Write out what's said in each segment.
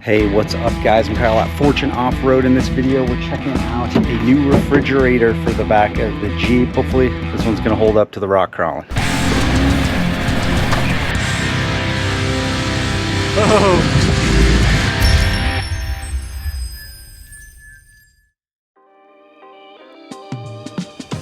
Hey, what's up guys? I'm Kyle at Fortune Off-Road. In this video, we're checking out a new refrigerator for the back of the Jeep. Hopefully this one's gonna hold up to the rock crawling. Oh.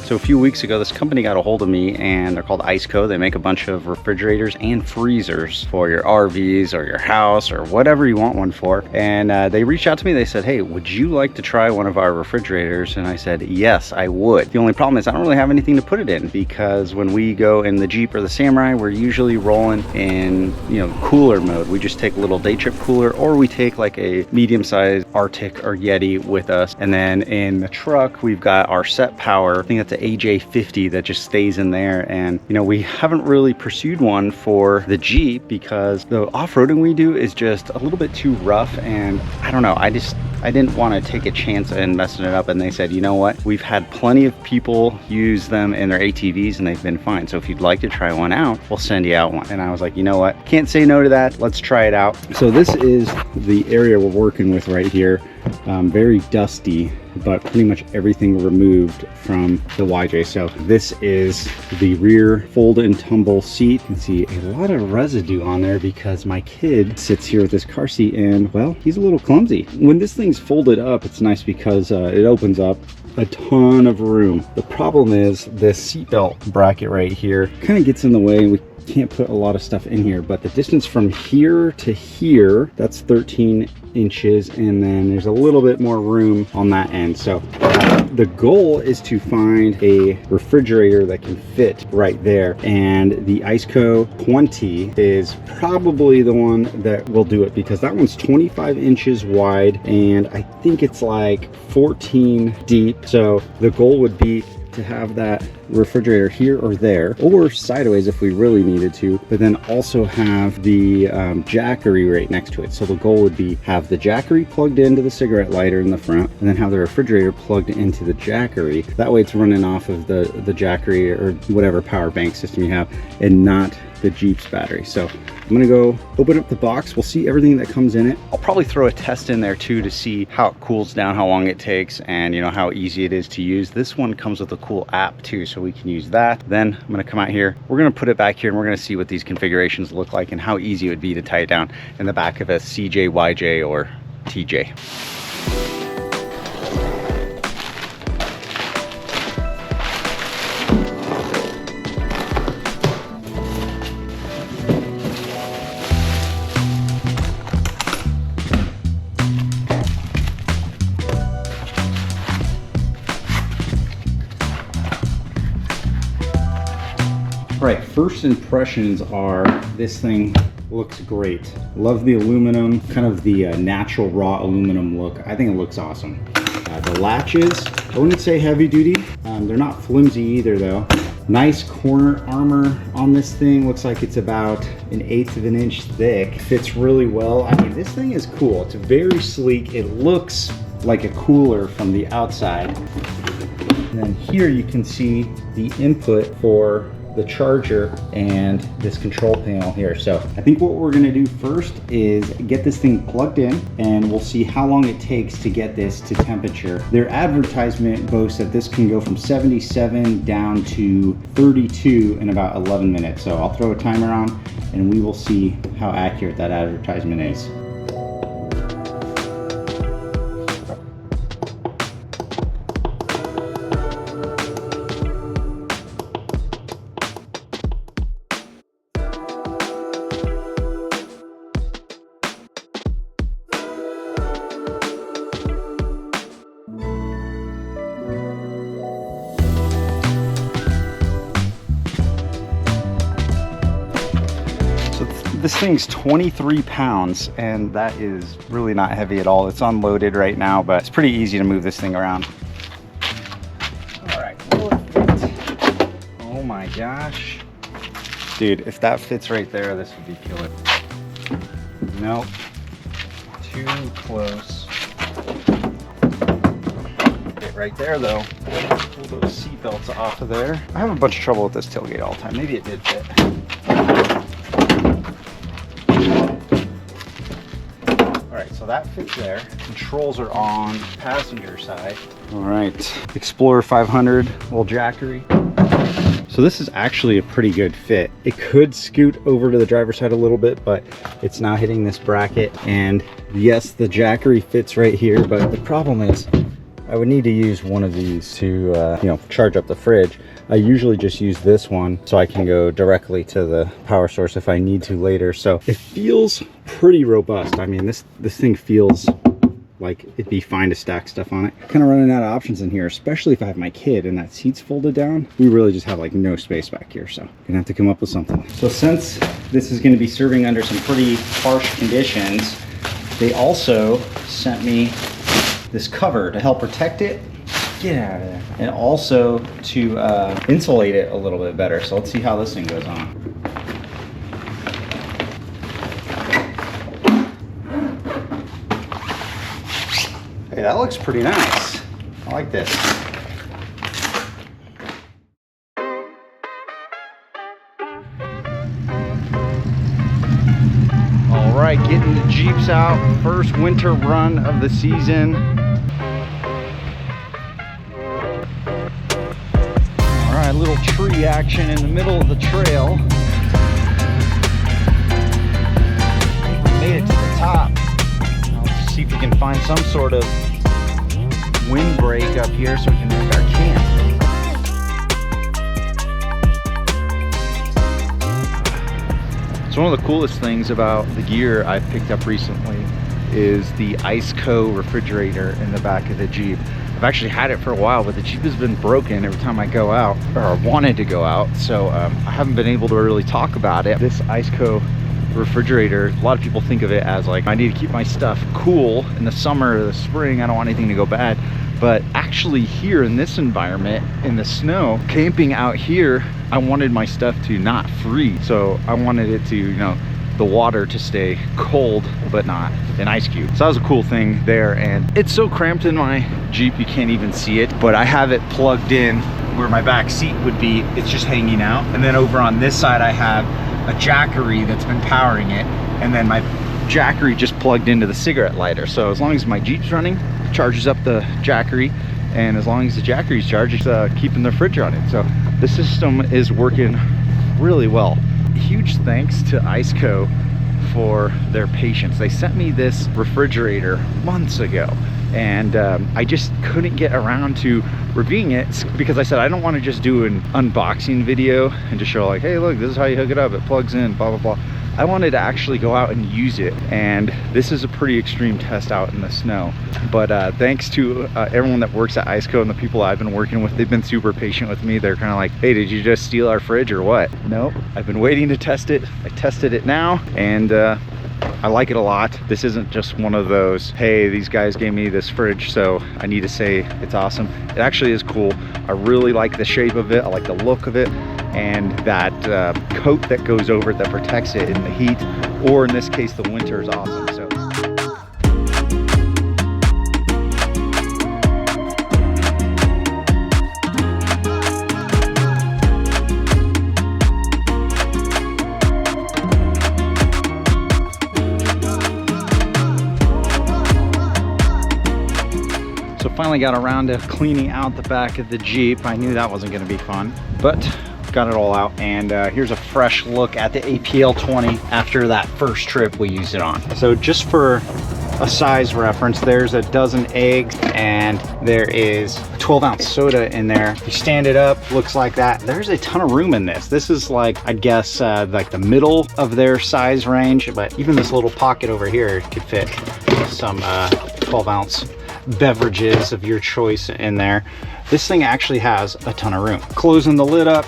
So a few weeks ago, this company got a hold of me, and they're called ICECO. They make a bunch of refrigerators and freezers for your RVs or your house or whatever you want one for. And they reached out to me. They said, hey, would you like to try one of our refrigerators? And I said, yes, I would. The only problem is I don't really have anything to put it in, because when we go in the Jeep or the Samurai, we're usually rolling in, cooler mode. We just take a little day trip cooler, or we take like a medium-sized Arctic or Yeti with us. And then in the truck, we've got our set power. I think that's AJ50 that just stays in there. And we haven't really pursued one for the Jeep because the off-roading we do is just a little bit too rough, and I don't know, I didn't want to take a chance in messing it up. And they said, you know what, we've had plenty of people use them in their ATVs and they've been fine, so if you'd like to try one out, we'll send you out one. And I was like, you know what, can't say no to that, let's try it out. So this is the area we're working with right here. Very dusty, but pretty much everything removed from the YJ. So this is the rear fold and tumble seat. You can see a lot of residue on there because my kid sits here with this car seat, and well, he's a little clumsy. When this thing's folded up, it's nice because it opens up a ton of room. The problem is this seatbelt bracket right here kind of gets in the way, and we can't put a lot of stuff in here. But the distance from here to here, that's 13 inches, and then there's a little bit more room on that end. So the goal is to find a refrigerator that can fit right there, and the ICECO 20 is probably the one that will do it, because that one's 25 inches wide and I think it's like 14 deep. So the goal would be to have that refrigerator here or there, or sideways if we really needed to, but then also have the Jackery right next to it. So the goal would be have the Jackery plugged into the cigarette lighter in the front, and then have the refrigerator plugged into the Jackery. That way it's running off of the Jackery or whatever power bank system you have, and not the Jeep's battery. So I'm gonna go open up the box. We'll see everything that comes in it. I'll probably throw a test in there too to see how it cools down, how long it takes, and how easy it is to use. This one comes with a cool app too, so we can use that. Then I'm gonna come out here, we're gonna put it back here, and we're gonna see what these configurations look like and how easy it would be to tie it down in the back of a CJ, YJ, or TJ. All right, first impressions are this thing looks great. Love the aluminum, kind of the natural raw aluminum look. I think it looks awesome. The latches, I wouldn't say heavy duty. They're not flimsy either though. Nice corner armor on this thing. Looks like it's about 1/8 of an inch thick. Fits really well. I mean, this thing is cool. It's very sleek. It looks like a cooler from the outside. And then here you can see the input for the charger and this control panel here. So I think what we're gonna do first is get this thing plugged in, and we'll see how long it takes to get this to temperature. Their advertisement boasts that this can go from 77 down to 32 in about 11 minutes. So I'll throw a timer on and we will see how accurate that advertisement is. This thing's 23 pounds, and that is really not heavy at all. It's unloaded right now, but it's pretty easy to move this thing around. All right, will it fit? Oh my gosh. Dude, if that fits right there, this would be killer. Nope, too close. Fit right there though. Pull those seat belts off of there. I have a bunch of trouble with this tailgate all the time. Maybe it did fit. So that fits there. Controls are on passenger side. All right, Explorer 500, little jackery. So this is actually a pretty good fit. It could scoot over to the driver's side a little bit, but it's now hitting this bracket. And yes, the jackery fits right here, but the problem is I would need to use one of these to, you know, charge up the fridge. I usually just use this one so I can go directly to the power source if I need to later. So it feels pretty robust. I mean, this thing feels like it'd be fine to stack stuff on it. Kind of running out of options in here, especially if I have my kid and that seat's folded down. We really just have like no space back here, so gonna have to come up with something. So since this is gonna be serving under some pretty harsh conditions, they also sent me this cover to help protect it. Get out of there. And also to insulate it a little bit better. So let's see how this thing goes on. Hey, that looks pretty nice. I like this. All right, getting the Jeeps out. First winter run of the season. All right, a little tree action in the middle of the trail. We made it to the top. See if we can find some sort of windbreak up here so we can make our camp. So one of the coolest things about the gear I've picked up recently is the ICECO refrigerator in the back of the Jeep. I've actually had it for a while, but the Jeep has been broken every time I go out, or wanted to go out, so I haven't been able to really talk about it. This ICECO refrigerator, a lot of people think of it as like, I need to keep my stuff cool in the summer or the spring, I don't want anything to go bad. But actually here in this environment, in the snow, camping out here, I wanted my stuff to not freeze. So I wanted it to, you know, the water to stay cold, but not an ice cube. So that was a cool thing there. And it's so cramped in my Jeep, you can't even see it, but I have it plugged in where my back seat would be. It's just hanging out. And then over on this side, I have a jackery that's been powering it, and then my jackery just plugged into the cigarette lighter. So as long as my Jeep's running, it charges up the jackery, and as long as the jackery's charged, it's keeping the fridge running. So the system is working really well. Huge thanks to ICECO for their patience. They sent me this refrigerator months ago, and I just couldn't get around to reviewing it because I said I don't want to just do an unboxing video and just show like, hey look, this is how you hook it up, it plugs in, blah blah blah. I wanted to actually go out and use it, and this is a pretty extreme test out in the snow. But thanks to everyone that works at ICECO and the people I've been working with, they've been super patient with me. They're kind of like, hey, did you just steal our fridge or what? Nope, I've been waiting to test it. I tested it now, and I like it a lot. This isn't just one of those, hey, these guys gave me this fridge, so I need to say it's awesome. It actually is cool. I really like the shape of it. I like the look of it. And that coat that goes over it that protects it in the heat, or in this case, the winter, is awesome. So. So finally got around to cleaning out the back of the Jeep. I knew that wasn't going to be fun, but got it all out, and here's a fresh look at the APL20 after that first trip we used it on. So just for a size reference, there's a dozen eggs and there is a 12-ounce soda in there. If you stand it up, looks like that. There's a ton of room in this. This is like, I guess, like the middle of their size range, but even this little pocket over here could fit some 12-ounce beverages of your choice in there. This thing actually has a ton of room. Closing the lid up,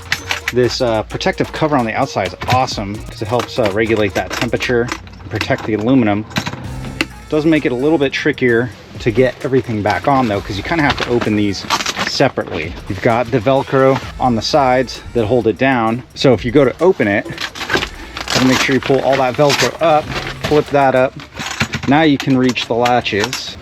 this protective cover on the outside is awesome because it helps regulate that temperature and protect the aluminum. Does make it a little bit trickier to get everything back on though, because you kind of have to open these separately. You've got the Velcro on the sides that hold it down. So if you go to open it, gotta make sure you pull all that Velcro up, flip that up. Now you can reach the latches.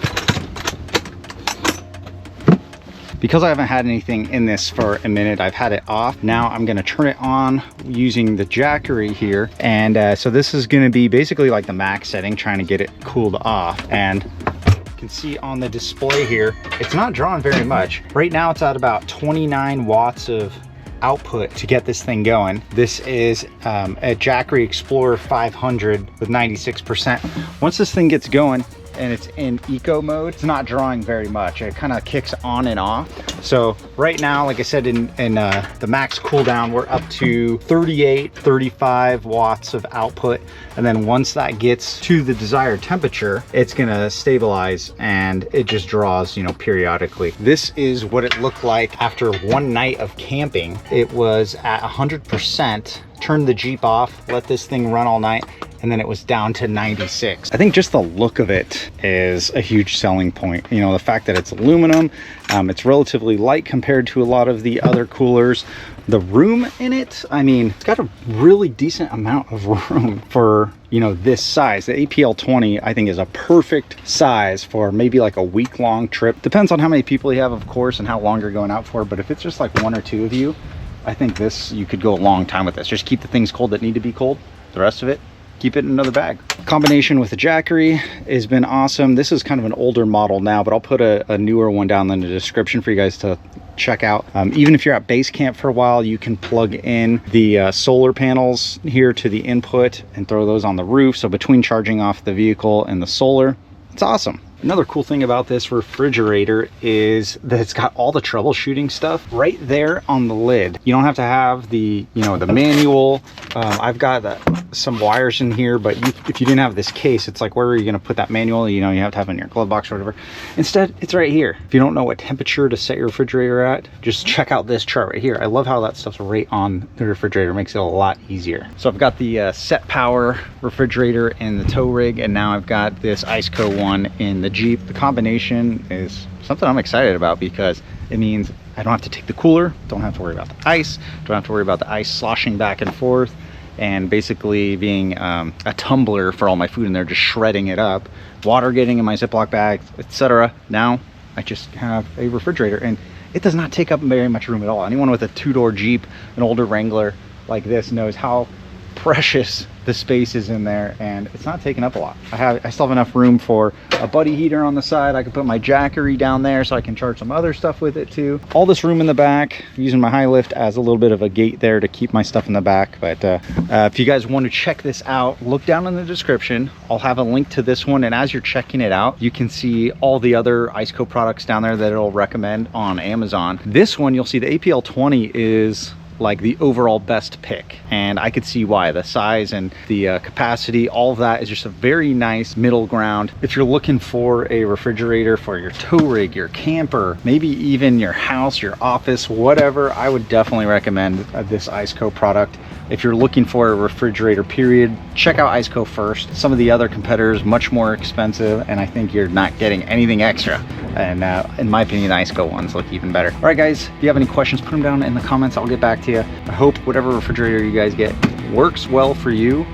because I haven't had anything in this for a minute, I've had it off. Now I'm gonna turn it on using the Jackery here. And so this is gonna be basically like the max setting, trying to get it cooled off. And you can see on the display here, it's not drawing very much. Right now it's at about 29 watts of output to get this thing going. This is a Jackery Explorer 500 with 96%. Once this thing gets going and it's in eco mode, it's not drawing very much. It kind of kicks on and off. So right now, like I said, in the max cooldown, we're up to 38, 35 watts of output. And then once that gets to the desired temperature, it's gonna stabilize and it just draws, you know, periodically. This is what it looked like after one night of camping. It was at 100%, turned the Jeep off, let this thing run all night, and then it was down to 96. I think just the look of it is a huge selling point. You know, the fact that it's aluminum, it's relatively light compared to a lot of the other coolers. The room in it, I mean, it's got a really decent amount of room for, you know, this size. The APL20, I think, is a perfect size for maybe like a week-long trip. Depends on how many people you have, of course, and how long you're going out for. But if it's just like one or two of you, I think this, you could go a long time with this. Just keep the things cold that need to be cold. The rest of it, keep it in another bag. Combination with the Jackery has been awesome. This is kind of an older model now, but I'll put a newer one down in the description for you guys to check out. Even if you're at base camp for a while, you can plug in the solar panels here to the input and throw those on the roof. So between charging off the vehicle and the solar, it's awesome. Another cool thing about this refrigerator is that it's got all the troubleshooting stuff right there on the lid. You don't have to have the, you know, the manual. I've got some wires in here, but if you didn't have this case, it's like, where are you going to put that manual? You know, you have to have it in your glove box or whatever. Instead, it's right here. If you don't know what temperature to set your refrigerator at, just check out this chart right here. I love how that stuff's right on the refrigerator. It makes it a lot easier. So I've got the set power refrigerator in the tow rig, and now I've got this ICECO one in the Jeep. The combination is something I'm excited about because it means I don't have to take the cooler, don't have to worry about the ice, don't have to worry about the ice sloshing back and forth, and basically being a tumbler for all my food in there, just shredding it up, water getting in my Ziploc bags, etc. Now I just have a refrigerator, and it does not take up very much room at all. Anyone with a two-door Jeep, an older Wrangler like this, knows how precious the space is in there, and it's not taking up a lot. I still have enough room for a buddy heater on the side. I can put my Jackery down there so I can charge some other stuff with it too. All this room in the back, using my high lift as a little bit of a gate there to keep my stuff in the back. But if you guys want to check this out, look down in the description. I'll have a link to this one, and as you're checking it out, you can see all the other ICECO products down there that it'll recommend on Amazon. This one, you'll see the APL20 is like the overall best pick, and I could see why. The size and the capacity, all of that is just a very nice middle ground. If you're looking for a refrigerator for your tow rig, your camper, maybe even your house, your office, whatever, I would definitely recommend this ICECO product. If you're looking for a refrigerator period, check out ICECO first. Some of the other competitors, much more expensive, and I think you're not getting anything extra. And in my opinion, the ICECO ones look even better. All right, guys, if you have any questions, put them down in the comments. I'll get back to you. I hope whatever refrigerator you guys get works well for you.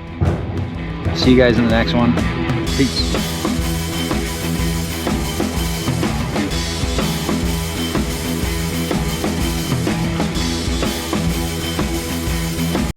See you guys in the next one. Peace.